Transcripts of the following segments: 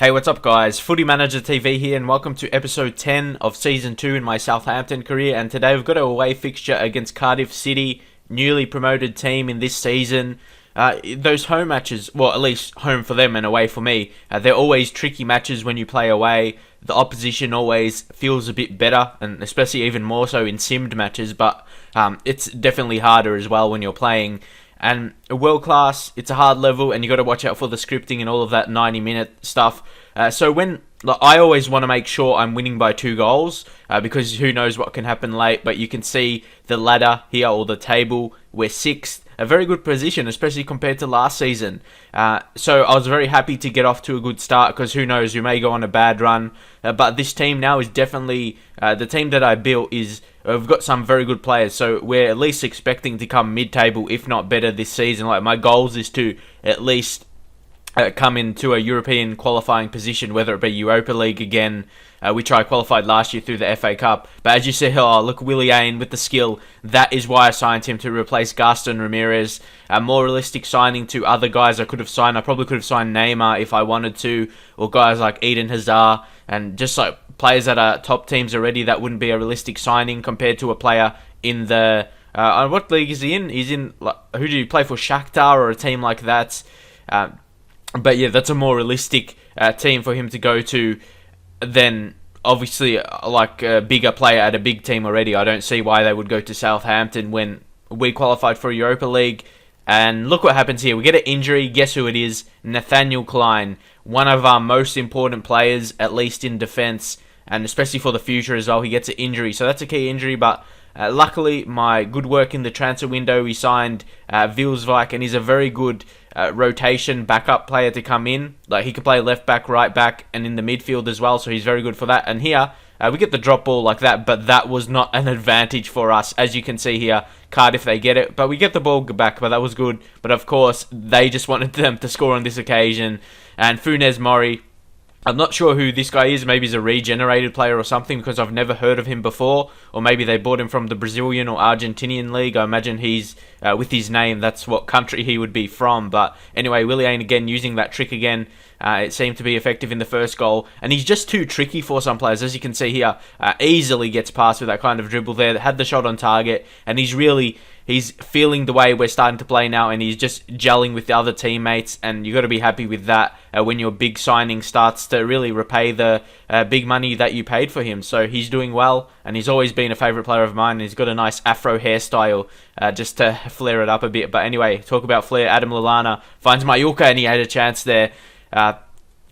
Hey, what's up guys? Footy Manager TV here and welcome to episode 10 of season 2 in my Southampton career, and today we've got an away fixture against Cardiff City, newly promoted team in this season. Those home matches, well at least home for them and away for me, they're always tricky matches when you play away. The opposition always feels a bit better, and especially even more so in simmed matches, but it's definitely harder as well when you're playing. And a world class, it's a hard level, and you got to watch out for the scripting and all of that 90-minute stuff. So I always want to make sure I'm winning by 2 goals, because who knows what can happen late. But you can see the ladder here, or the table, we're 6th. A very good position, especially compared to last season. So I was very happy to get off to a good start, because who knows, we may go on a bad run. But this team now is definitely, the team that I built is, we've got some very good players. So we're at least expecting to come mid-table, if not better this season. Like, my goals is to at least come into a European qualifying position, whether it be Europa League again, which I qualified last year through the FA Cup. But as you see, oh, look, Willie Ain with the skill. That is why I signed him, to replace Gaston Ramirez. A more realistic signing to other guys I could have signed. I probably could have signed Neymar if I wanted to, or guys like Eden Hazard, and just like players that are top teams already. That wouldn't be a realistic signing compared to a player in the... what league is he in? He's in... who do you play for? Shakhtar or a team like that? But yeah, that's a more realistic team for him to go to than obviously like a bigger player at a big team already. I don't see why they would go to Southampton when we qualified for Europa League. And look what happens here. We get an injury. Guess who it is? Nathaniel Klein, one of our most important players, at least in defence, and especially for the future as well. He gets an injury, so that's a key injury, but luckily, my good work in the transfer window, we signed Vilsvik, and he's a very good rotation backup player to come in. Like, he can play left back, right back, and in the midfield as well, so he's very good for that. And here, we get the drop ball like that, but that was not an advantage for us. As you can see here, Cardiff, they get it, but we get the ball back, but that was good. But of course, they just wanted them to score on this occasion. And Funes Mori, I'm not sure who this guy is. Maybe he's a regenerated player or something, because I've never heard of him before. Or maybe they bought him from the Brazilian or Argentinian league. I imagine he's, with his name, that's what country he would be from. But anyway, Willie Ain again using that trick again. It seemed to be effective in the first goal. And he's just too tricky for some players. As you can see here, easily gets past with that kind of dribble there. Had the shot on target. And he's feeling the way we're starting to play now, and he's just gelling with the other teammates, and you got to be happy with that when your big signing starts to really repay the big money that you paid for him. So he's doing well, and he's always been a favourite player of mine. He's got a nice afro hairstyle just to flare it up a bit. But anyway, talk about flair. Adam Lallana finds Mallorca, and he had a chance there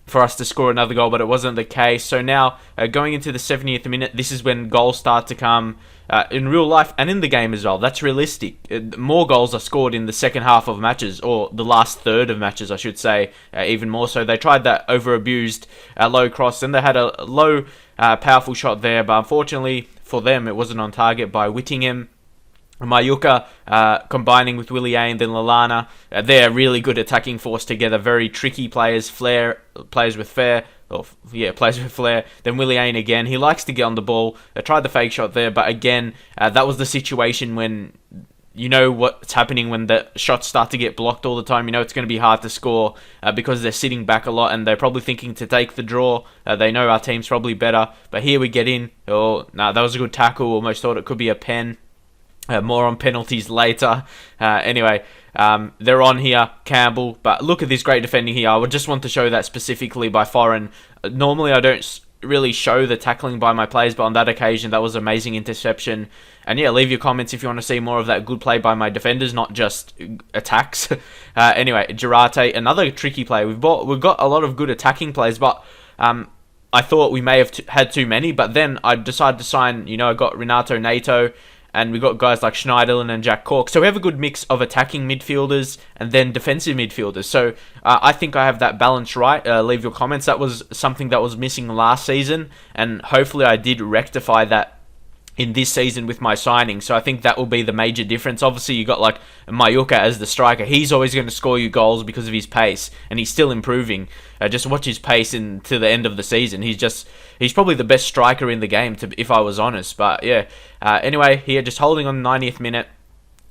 for us to score another goal, but it wasn't the case. So now, going into the 70th minute, this is when goals start to come in real life and in the game as well. That's realistic. More goals are scored in the second half of matches, or the last third of matches, I should say, even more so. They tried that over-abused low cross, and they had a low, powerful shot there, but unfortunately for them, it wasn't on target by Whittingham. Mallorca combining with Willie Ain, then Lallana. They're a really good attacking force together. Very tricky players. Players with flair. Then Willie Ain again. He likes to get on the ball. They tried the fake shot there, but again, that was the situation when you know what's happening when the shots start to get blocked all the time. You know it's going to be hard to score because they're sitting back a lot, and they're probably thinking to take the draw. They know our team's probably better. But here we get in. Oh, no, that was a good tackle. Almost thought it could be a pen. More on penalties later. Anyway, they're on here, Campbell. But look at this great defending here. I would just want to show that specifically by Foreign. Normally, I don't really show the tackling by my players, but on that occasion, that was amazing interception. And yeah, leave your comments if you want to see more of that good play by my defenders, not just attacks. Anyway, Girate, another tricky player. We've got a lot of good attacking players, but I thought we may have had too many. But then I decided to sign, I got Renato Nato, and we got guys like Schneiderlin and Jack Cork. So we have a good mix of attacking midfielders and then defensive midfielders. So I think I have that balance right. Leave your comments. That was something that was missing last season, and hopefully I did rectify that in this season with my signing. So I think that will be the major difference. Obviously, you got like Mallorca as the striker. He's always going to score you goals because of his pace, and he's still improving. Just watch his pace to the end of the season. He's probably the best striker in the game, if I was honest. But yeah, anyway, here just holding on the 90th minute.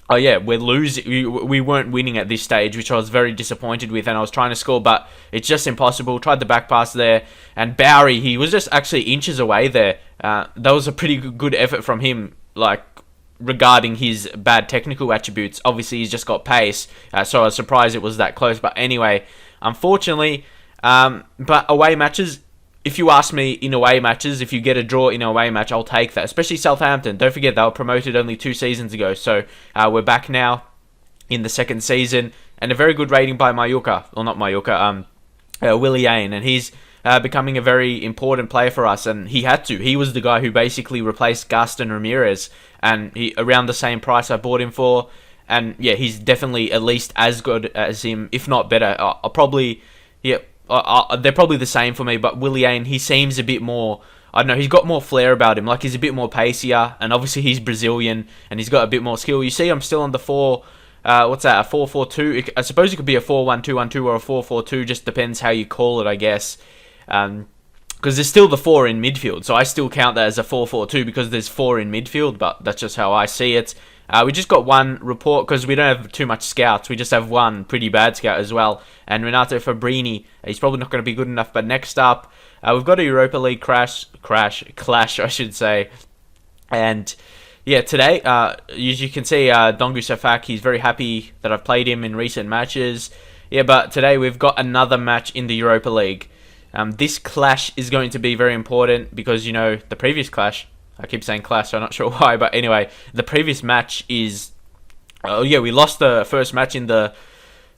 Oh yeah, we're losing. We weren't winning at this stage, which I was very disappointed with, and I was trying to score, but it's just impossible. Tried the back pass there, and Bowery, he was just actually inches away there. That was a pretty good effort from him, like regarding his bad technical attributes. Obviously, he's just got pace, so I was surprised it was that close. But anyway, unfortunately, but away matches. If you ask me, in away matches, if you get a draw in an away match, I'll take that. Especially Southampton. Don't forget, they were promoted only 2 seasons ago. So we're back now in the second season. And a very good rating by Mallorca. Or not Mallorca, Willie Ain. And he's becoming a very important player for us. And he had to. He was the guy who basically replaced Gaston Ramirez. And he around the same price I bought him for. And yeah, he's definitely at least as good as him, if not better. I'll probably... Yeah, they're probably the same for me, but Willie Ain, he seems a bit more, I don't know, he's got more flair about him. Like, he's a bit more pacier, and obviously he's Brazilian, and he's got a bit more skill. You see, I'm still on the 4-4-2. I suppose it could be a 4-1-2-1-2 or a 4-4-2, just depends how you call it, I guess. Because there's still the 4 in midfield, so I still count that as a 4-4-2 because there's 4 in midfield, but that's just how I see it. We just got one report because we don't have too much scouts. We just have one pretty bad scout as well. And Renato Fabrini, he's probably not going to be good enough. But next up, we've got a Europa League clash, I should say. And yeah, today, as you can see, Dongu Safak, he's very happy that I've played him in recent matches. Yeah, but today we've got another match in the Europa League. This clash is going to be very important because, you know, the previous clash, I keep saying clash, so I'm not sure why, but anyway, the previous match is... Oh yeah, we lost the first match in the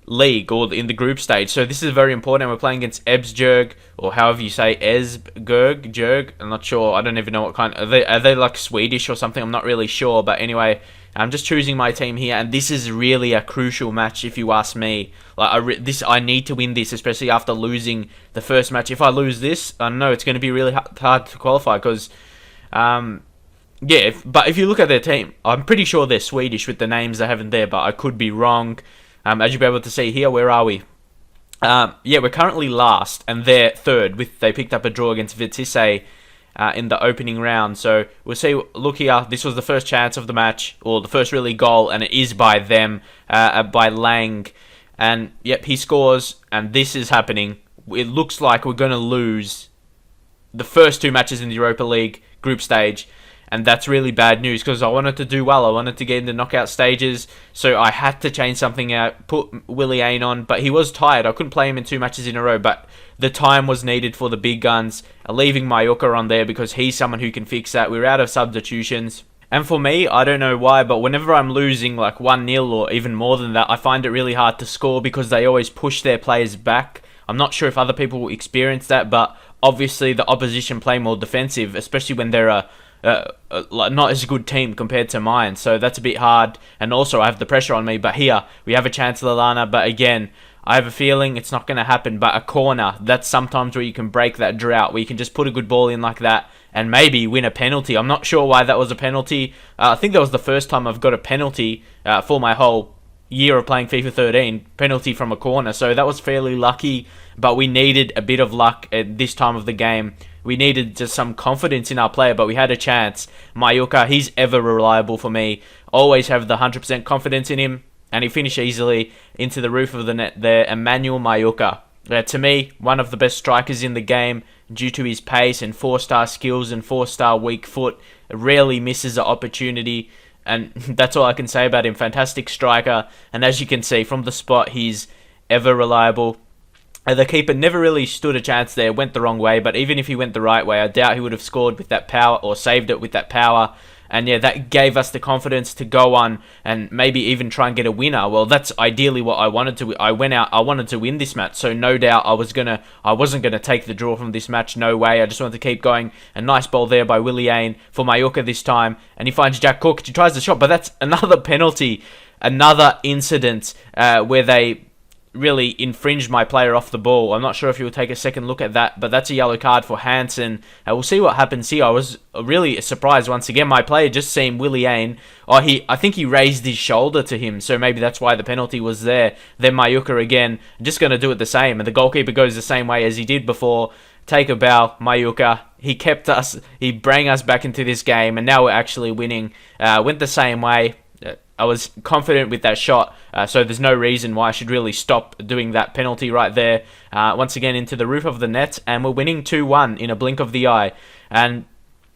league, or in the group stage, so this is very important. We're playing against Esbjerg, or however you say, Jerg, I'm not sure, I don't even know what kind... Are they like Swedish or something? I'm not really sure, but anyway, I'm just choosing my team here, and this is really a crucial match if you ask me. Like, I need to win this, especially after losing the first match. If I lose this, I know it's going to be really hard to qualify, because... but if you look at their team, I'm pretty sure they're Swedish with the names they have in there, but I could be wrong. As you'll be able to see here, where are we? We're currently last, and they're third. They picked up a draw against Vitesse in the opening round. So we'll see. Look here, this was the first chance of the match, or the first really goal, and it is by them, by Lang. And yep, he scores, and this is happening. It looks like we're going to lose the first 2 matches in the Europa League group stage, and that's really bad news because I wanted to do well. I wanted to get in the knockout stages, so I had to change something out, put Willie Ain on, but he was tired. I couldn't play him in 2 matches in a row, but the time was needed for the big guns, leaving Mallorca on there because he's someone who can fix that. We're out of substitutions. And for me, I don't know why, but whenever I'm losing like 1-0 or even more than that, I find it really hard to score because they always push their players back. I'm not sure if other people will experience that, but obviously the opposition play more defensive, especially when they're a not as good team compared to mine. So that's a bit hard, and also I have the pressure on me. But here, we have a chance, Lallana, but again, I have a feeling it's not going to happen. But a corner, that's sometimes where you can break that drought, where you can just put a good ball in like that and maybe win a penalty. I'm not sure why that was a penalty. I think that was the first time I've got a penalty for my whole year of playing FIFA 13, penalty from a corner, so that was fairly lucky, but we needed a bit of luck at this time of the game. We needed just some confidence in our player, but we had a chance. Mallorca, he's ever reliable for me, always have the 100% confidence in him, and he finished easily into the roof of the net there. Emmanuel Mallorca, to me, one of the best strikers in the game due to his pace and 4-star skills and 4-star weak foot, rarely misses an opportunity. And that's all I can say about him. Fantastic striker. And as you can see from the spot, he's ever reliable. The keeper never really stood a chance there. Went the wrong way. But even if he went the right way, I doubt he would have scored with that power or saved it with that power. And yeah, that gave us the confidence to go on and maybe even try and get a winner. Well, that's ideally what I wanted to. I wanted to win this match. So no doubt I wasn't gonna take the draw from this match. No way. I just wanted to keep going. A nice ball there by Willie Ain for Mallorca this time, and he finds Jack Cook. He tries the shot, but that's another penalty, another incident where they really infringed my player off the ball. I'm not sure if you'll take a second look at that, but that's a yellow card for Hansen. We'll see what happens here. I was really surprised once again. My player just seen Willie Ain. I think he raised his shoulder to him, so maybe that's why the penalty was there. Then Mallorca again, just going to do it the same, and the goalkeeper goes the same way as he did before. Take a bow, Mallorca. He kept us, he brought us back into this game, and now we're actually winning. Went the same way. I was confident with that shot, so there's no reason why I should really stop doing that penalty right there. Once again into the roof of the net, and we're winning 2-1 in a blink of the eye. And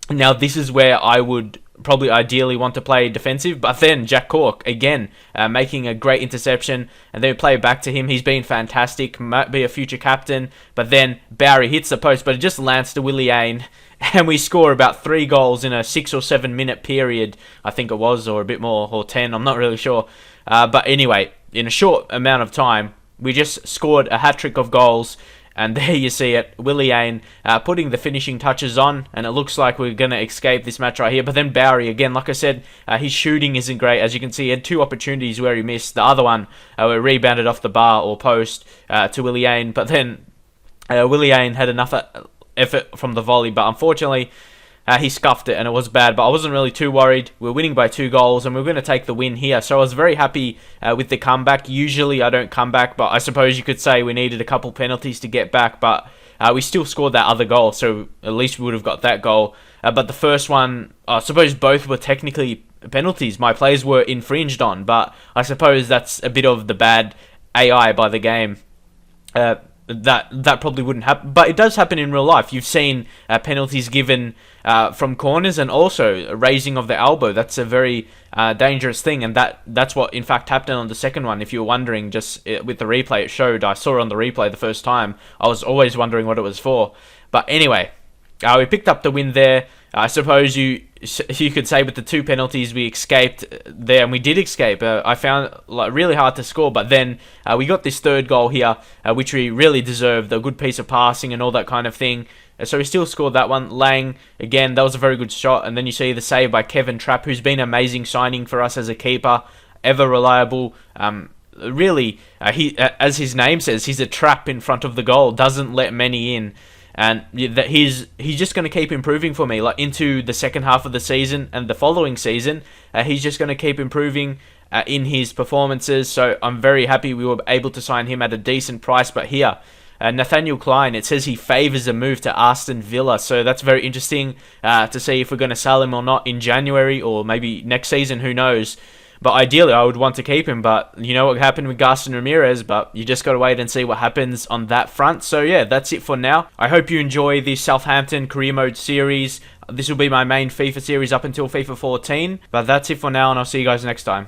now this is where I would probably ideally want to play defensive, but then Jack Cork again making a great interception, and then we play it back to him. He's been fantastic, might be a future captain, but then Bowery hits the post, but it just lands to Willie Ain, and we score about 3 goals in a 6 or 7 minute period, I think it was, or a bit more, or 10, I'm not really sure. But anyway, in a short amount of time, we just scored a hat-trick of goals. And there you see it, Willie Ain putting the finishing touches on, and it looks like we're going to escape this match right here. But then Bowery, again, like I said, his shooting isn't great. As you can see, he had 2 opportunities where he missed. The other one were rebounded off the bar or post to Willie Ain. But then Willie Ain had enough effort from the volley, but unfortunately he scuffed it and it was bad, but I wasn't really too worried. We're winning by 2 goals and we're going to take the win here. So I was very happy with the comeback. Usually I don't come back, but I suppose you could say we needed a couple penalties to get back, but we still scored that other goal, so at least we would have got that goal. But the first one, I suppose both were technically penalties. My plays were infringed on, but I suppose that's a bit of the bad AI by the game. That probably wouldn't happen, but it does happen in real life. You've seen penalties given from corners, and also a raising of the elbow. That's a very dangerous thing, and that's what in fact happened on the second one. If you were wondering, just with the replay, it showed. I saw it on the replay the first time. I was always wondering what it was for, but anyway, we picked up the win there. I suppose you could say with the 2 penalties we escaped there, and we did escape. I found really hard to score, but then we got this 3rd goal here, which we really deserved. A good piece of passing and all that kind of thing. So we still scored that one. Lang, again, that was a very good shot. And then you see the save by Kevin Trapp, who's been an amazing signing for us as a keeper. Ever reliable. Really, he, as his name says, he's a trap in front of the goal. Doesn't let many in. And that he's just going to keep improving for me, like into the second half of the season and the following season. He's just going to keep improving in his performances. So I'm very happy we were able to sign him at a decent price. But here, Nathaniel Klein, it says he favours a move to Aston Villa. So that's very interesting to see if we're going to sell him or not in January or maybe next season. Who knows? But ideally, I would want to keep him. But you know what happened with Gaston Ramirez. But you just got to wait and see what happens on that front. So yeah, that's it for now. I hope you enjoy the Southampton Career Mode series. This will be my main FIFA series up until FIFA 14. But that's it for now, and I'll see you guys next time.